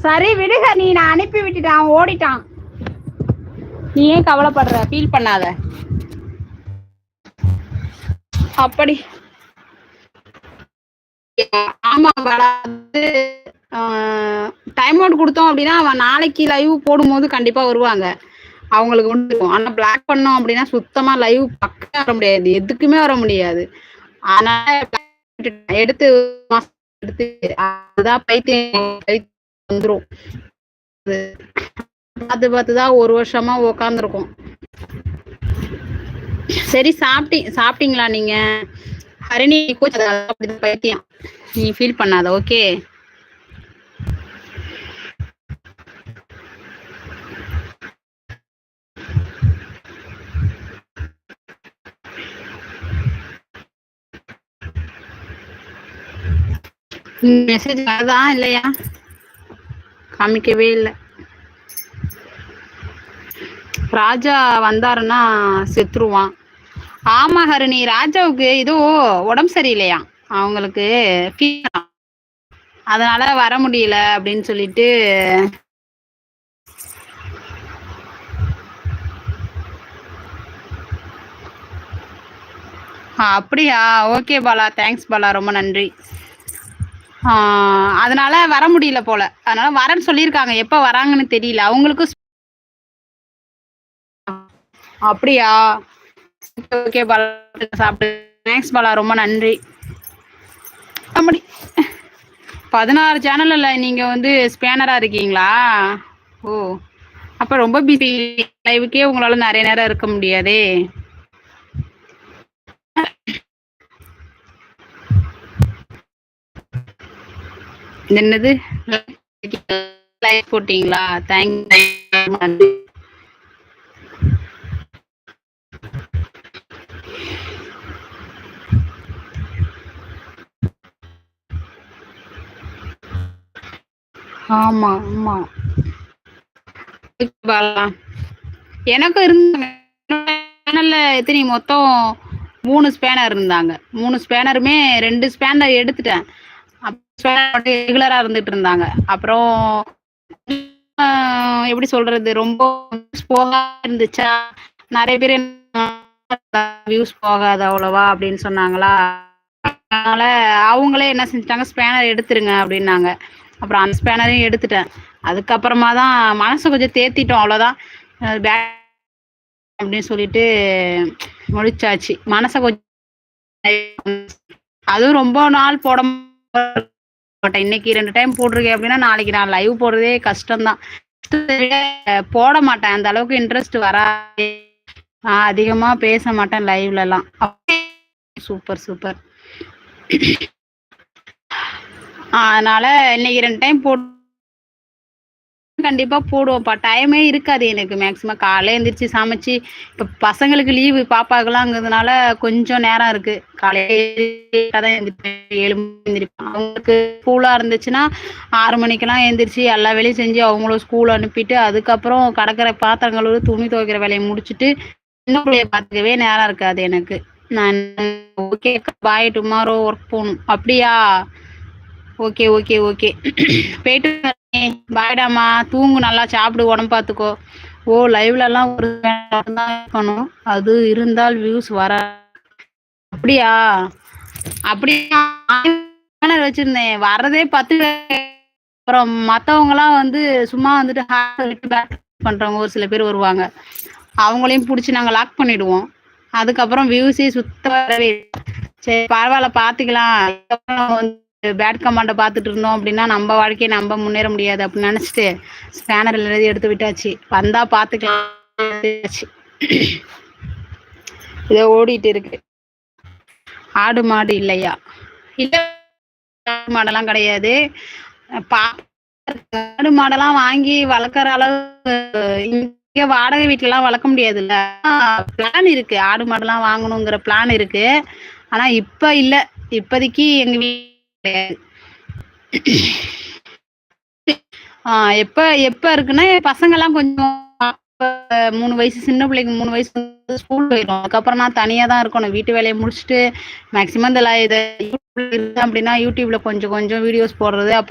சரி விடுக, நீ நான் அனுப்பி விட்டுட்டான், ஓடிட்டான். நீ ஏன் கவலைப்படுற, ஃபீல் பண்ணாத. அப்படி ஆமா வராது. டைம் அவுட் கொடுத்தோம் அப்படின்னா அவன் நாளைக்கு லைவ் போடும்போது கண்டிப்பா வருவாங்க, அவங்களுக்கு ஒன்று. ஆனா பிளாக் பண்ணோம் அப்படின்னா சுத்தமா லைவ் பக்கம் வர முடியாது, எதுக்குமே வர முடியாது. அதனால எடுத்து எடுத்து அதுதான் பைத்தியம் வந்துரும். பார்த்து பார்த்துதான் ஒரு வருஷமா உக்காந்துருக்கோம். சரி சாப்பிட்டீங்களா நீங்க? ஹரிணி அப்படிதான் பைத்தியம், நீ ஃபீல் பண்ணாத. ஓகே மெசேஜ் வருதா இல்லையா? காமிக்கவே இல்லை. ராஜா வந்தாருன்னா செத்துருவான். ஆமா ஹரிணி, ராஜாவுக்கு ஏதோ உடம்பு சரியில்லையா அவங்களுக்கு, அதனால வர முடியல அப்படின்னு சொல்லிட்டு. அப்படியா? ஓகே பாலா, தேங்க்ஸ் பாலா, ரொம்ப நன்றி. அதனால வர முடியல போல, அதனால வரேன்னு சொல்லியிருக்காங்க, எப்ப வராங்கன்னு தெரியல அவங்களுக்கு. அப்படியா? ஓகே பாலா, சாப்பிட்டு. தேங்க்ஸ் பாலா, ரொம்ப நன்றி. அப்படி 16 சேனல்ல நீங்க வந்து ஸ்பேனரா இருக்கீங்களா? ஓ, அப்ப ரொம்ப பிஸி. லைவுக்கே உங்களால நிறைய நேரம் இருக்க முடியாதே. என்னது லைவ் போட்டீங்களா? தேங்க்ஸ். ஆமா ஆமா, எனக்கும் இருந்தாங்க எத்தனை மொத்தம் 3 ஸ்பேனர் இருந்தாங்க. 3 ஸ்பேனருமே 2 ஸ்பேனர் எடுத்துட்டேன், ரெகுலரா இருந்துட்டு இருந்தாங்க. அப்புறம் எப்படி சொல்றது, ரொம்ப போகா இருந்துச்சா, நிறைய பேர் வியூஸ் போகாது அவ்வளவா அப்படின்னு சொன்னாங்களா. அதனால அவங்களே என்ன செஞ்சுட்டாங்க, ஸ்பேனர் எடுத்துருங்க அப்படின்னாங்க. அப்புறம் அந்த ஸ்பேனரையும் எடுத்துட்டேன். அதுக்கப்புறமா தான் மனசு கொஞ்சம் தேத்திட்டோம், அவ்வளோதான் அப்படின்னு சொல்லிட்டு முடிச்சாச்சு. மனசை கொஞ்சம் அதுவும் ரொம்ப நாள் போட மாட்டேன். இன்னைக்கு 2 டைம் போட்டிருக்கேன் அப்படின்னா நாளைக்கு நான் லைவ் போடுறதே கஷ்டம்தான். போட மாட்டேன், அந்த அளவுக்கு இன்ட்ரெஸ்ட் வராது. நான் அதிகமா பேச மாட்டேன் லைவ்ல எல்லாம். Super super. அதனால இன்னைக்கு 2 டைம் போட்டு கண்டிப்பா போடுவோம்ப்பா. டைமே இருக்காது எனக்கு. மேக்சிமம் காலையில எந்திரிச்சு சமைச்சு, இப்ப பசங்களுக்கு லீவு பாப்பாக்கலாங்கிறதுனால கொஞ்சம் நேரம் இருக்கு. காலையில 7 மணிக்கு எந்திரிப்பேன். அவங்களுக்கு ஸ்கூலா இருந்துச்சுன்னா 6 மணிக்கெல்லாம் எந்திரிச்சு எல்லா வேலையும் செஞ்சு அவங்களும் ஸ்கூல் அனுப்பிட்டு, அதுக்கப்புறம் கடற்கரை பாத்திரம் கழுவு, துணி துவைக்கிற வேலையை முடிச்சுட்டு சின்ன பிள்ளைய பார்த்துக்கவே நேரம் இருக்காது எனக்கு. நான் ஓகே பாய், டுமாரோ ஒர்க் போகணும். அப்படியா? ஓகே ஓகே ஓகே, போயிட்டு பாய்டாமா, தூங்கு, நல்லா சாப்பிடு, உடம்பு பார்த்துக்கோ. ஓ, லைவ்ல எல்லாம் ஒரு தான் இருக்கணும், அது இருந்தால் வியூஸ் வர. அப்படியா? அப்படியா? வச்சிருந்தேன், வர்றதே 10. அப்புறம் மற்றவங்க எல்லாம் வந்து சும்மா வந்துட்டு பண்றவங்க ஒரு சில பேர் வருவாங்க, அவங்களையும் பிடிச்சி நாங்கள் லாக் பண்ணிடுவோம். அதுக்கப்புறம் வியூஸே சுத்த வரவே. சரி பரவாயில்ல, பார்த்துக்கலாம். பேட் கமாண்டை பார்த்துட்டு இருந்தோம் அப்படின்னா நம்ம வாழ்க்கையை நம்ம முன்னேற முடியாது அப்படின்னு நினச்சிட்டு ஸ்பேனர் எழுதி எடுத்து விட்டாச்சு. வந்தா பார்த்துக்கலாம். இதை ஓடிட்டு இருக்கு. ஆடு மாடு இல்லையா? இல்லை, ஆடு மாடெல்லாம் கிடையாது. ஆடு மாடெல்லாம் வாங்கி வளர்க்குற அளவு இங்கே வாடகை வீட்டிலலாம் வளர்க்க முடியாதுல்ல. பிளான் இருக்கு, ஆடு மாடெல்லாம் வாங்கணுங்கிற பிளான் இருக்கு. ஆனா இப்ப இல்லை, இப்போதைக்கு எங்க வீட்டு எப்ப எப்ப இருக்குன்னா பசங்க எல்லாம் கொஞ்சம் 3 வயசு, சின்ன பிள்ளைக்கு 3 வயசு ஸ்கூல் போயிடும். அதுக்கப்புறம் நான் தனியா தான் இருக்கணும். வீட்டு வேலையை முடிச்சுட்டு மேக்சிமம் இந்த அப்படின்னா யூடியூப்ல கொஞ்சம் கொஞ்சம் வீடியோஸ் போடுறது, அப்புறம்